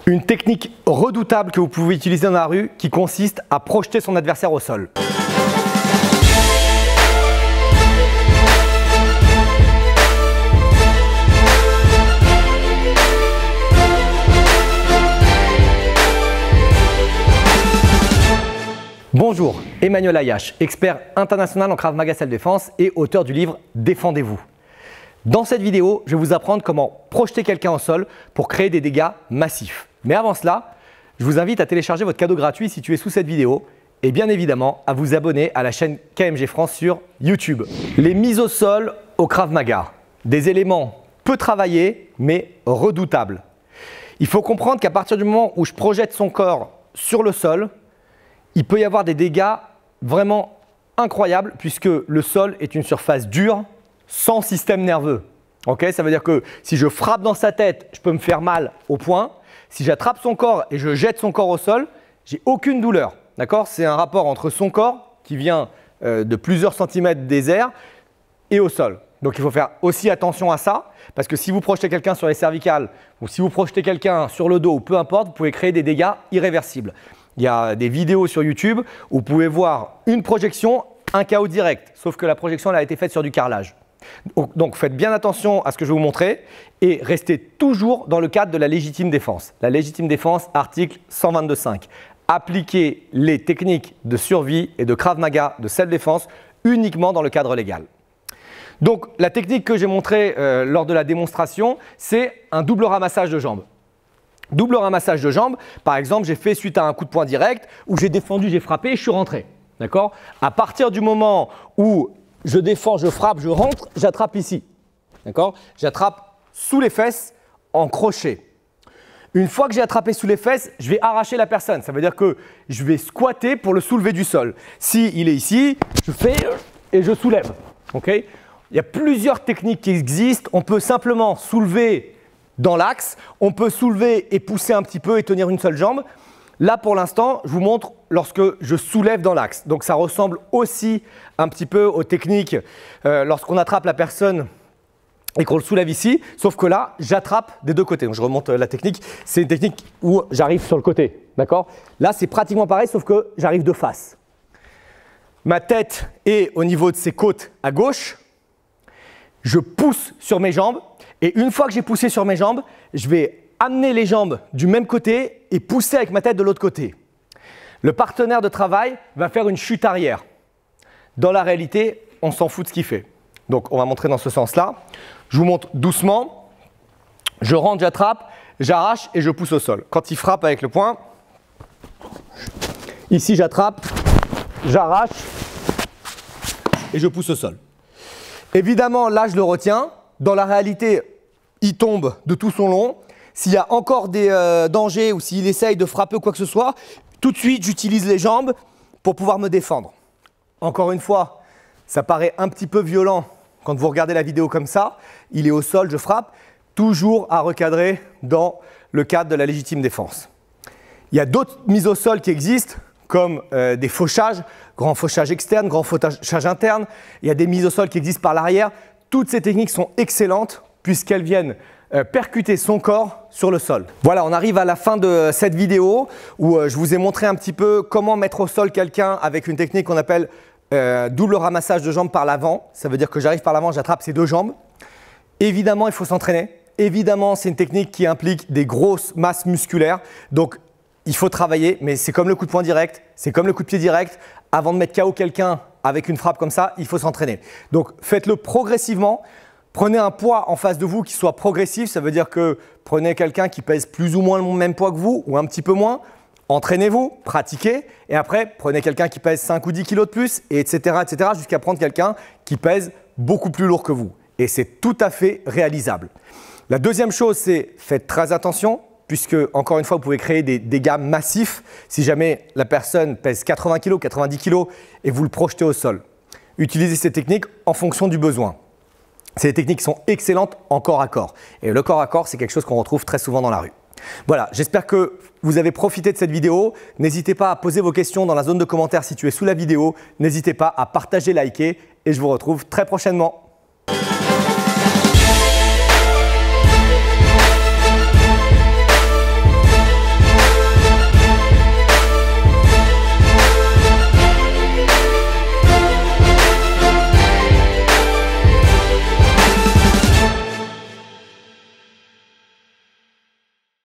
Une technique redoutable que vous pouvez utiliser dans la rue qui consiste à projeter son adversaire au sol. Bonjour, Emmanuel Ayache, expert international en Krav Maga Self-Défense et auteur du livre Défendez-vous. Dans cette vidéo, je vais vous apprendre comment projeter quelqu'un au sol pour créer des dégâts massifs. Mais avant cela, je vous invite à télécharger votre cadeau gratuit situé sous cette vidéo et bien évidemment à vous abonner à la chaîne KMG France sur YouTube. Les mises au sol au Krav Maga, des éléments peu travaillés mais redoutables. Il faut comprendre qu'à partir du moment où je projette son corps sur le sol, il peut y avoir des dégâts vraiment incroyables puisque le sol est une surface dure sans système nerveux. Okay, ça veut dire que si je frappe dans sa tête, je peux me faire mal au poing. Si j'attrape son corps et je jette son corps au sol, j'ai aucune douleur. C'est un rapport entre son corps qui vient de plusieurs centimètres des airs et au sol. Donc il faut faire aussi attention à ça parce que si vous projetez quelqu'un sur les cervicales ou si vous projetez quelqu'un sur le dos ou peu importe, vous pouvez créer des dégâts irréversibles. Il y a des vidéos sur YouTube où vous pouvez voir une projection, un KO direct, sauf que la projection elle a été faite sur du carrelage. Donc faites bien attention à ce que je vais vous montrer et restez toujours dans le cadre de la légitime défense. La légitime défense, article 122.5. Appliquez les techniques de survie et de Krav Maga de self-défense uniquement dans le cadre légal. Donc la technique que j'ai montrée lors de la démonstration, c'est un double ramassage de jambes. Double ramassage de jambes, par exemple, j'ai fait suite à un coup de poing direct où j'ai défendu, j'ai frappé et je suis rentré. D'accord ? À partir du moment où je défends, je frappe, je rentre, j'attrape ici. D'accord ? J'attrape sous les fesses en crochet. Une fois que j'ai attrapé sous les fesses, je vais arracher la personne. Ça veut dire que je vais squatter pour le soulever du sol. S'il est ici, je fais et je soulève. Okay ? Il y a plusieurs techniques qui existent. On peut simplement soulever dans l'axe, on peut soulever et pousser un petit peu et tenir une seule jambe. Là, pour l'instant, je vous montre lorsque je soulève dans l'axe. Donc, ça ressemble aussi un petit peu aux techniques lorsqu'on attrape la personne et qu'on le soulève ici, sauf que là, j'attrape des deux côtés. Donc, je remonte la technique. C'est une technique où j'arrive sur le côté. D'accord ? Là, c'est pratiquement pareil, sauf que j'arrive de face. Ma tête est au niveau de ses côtes à gauche. Je pousse sur mes jambes. Et une fois que j'ai poussé sur mes jambes, je vais amener les jambes du même côté et pousser avec ma tête de l'autre côté. Le partenaire de travail va faire une chute arrière. Dans la réalité, on s'en fout de ce qu'il fait. Donc, on va montrer dans ce sens-là. Je vous montre doucement. Je rentre, j'attrape, j'arrache et je pousse au sol. Quand il frappe avec le poing, ici j'attrape, j'arrache et je pousse au sol. Évidemment, là, je le retiens. Dans la réalité, il tombe de tout son long. S'il y a encore des dangers ou s'il essaye de frapper ou quoi que ce soit, tout de suite, j'utilise les jambes pour pouvoir me défendre. Encore une fois, ça paraît un petit peu violent quand vous regardez la vidéo comme ça. Il est au sol, je frappe. Toujours à recadrer dans le cadre de la légitime défense. Il y a d'autres mises au sol qui existent, comme des fauchages, grand fauchage externe, grand fauchage interne. Il y a des mises au sol qui existent par l'arrière. Toutes ces techniques sont excellentes puisqu'elles viennent percuter son corps sur le sol. Voilà, on arrive à la fin de cette vidéo où je vous ai montré un petit peu comment mettre au sol quelqu'un avec une technique qu'on appelle double ramassage de jambes par l'avant. Ça veut dire que j'arrive par l'avant, j'attrape ses deux jambes. Évidemment, il faut s'entraîner. Évidemment, c'est une technique qui implique des grosses masses musculaires. Donc, il faut travailler, mais c'est comme le coup de poing direct, c'est comme le coup de pied direct. Avant de mettre KO quelqu'un avec une frappe comme ça, il faut s'entraîner. Donc, faites-le progressivement. Prenez un poids en face de vous qui soit progressif. Ça veut dire que prenez quelqu'un qui pèse plus ou moins le même poids que vous ou un petit peu moins. Entraînez-vous, pratiquez. Et après, prenez quelqu'un qui pèse 5 ou 10 kilos de plus, et etc. jusqu'à prendre quelqu'un qui pèse beaucoup plus lourd que vous. Et c'est tout à fait réalisable. La deuxième chose, c'est faites très attention. Puisque, encore une fois, vous pouvez créer des dégâts massifs si jamais la personne pèse 80 kg, 90 kg et vous le projetez au sol. Utilisez ces techniques en fonction du besoin. C'est des techniques qui sont excellentes en corps à corps. Et le corps à corps, c'est quelque chose qu'on retrouve très souvent dans la rue. Voilà, j'espère que vous avez profité de cette vidéo. N'hésitez pas à poser vos questions dans la zone de commentaires située sous la vidéo. N'hésitez pas à partager, liker et je vous retrouve très prochainement.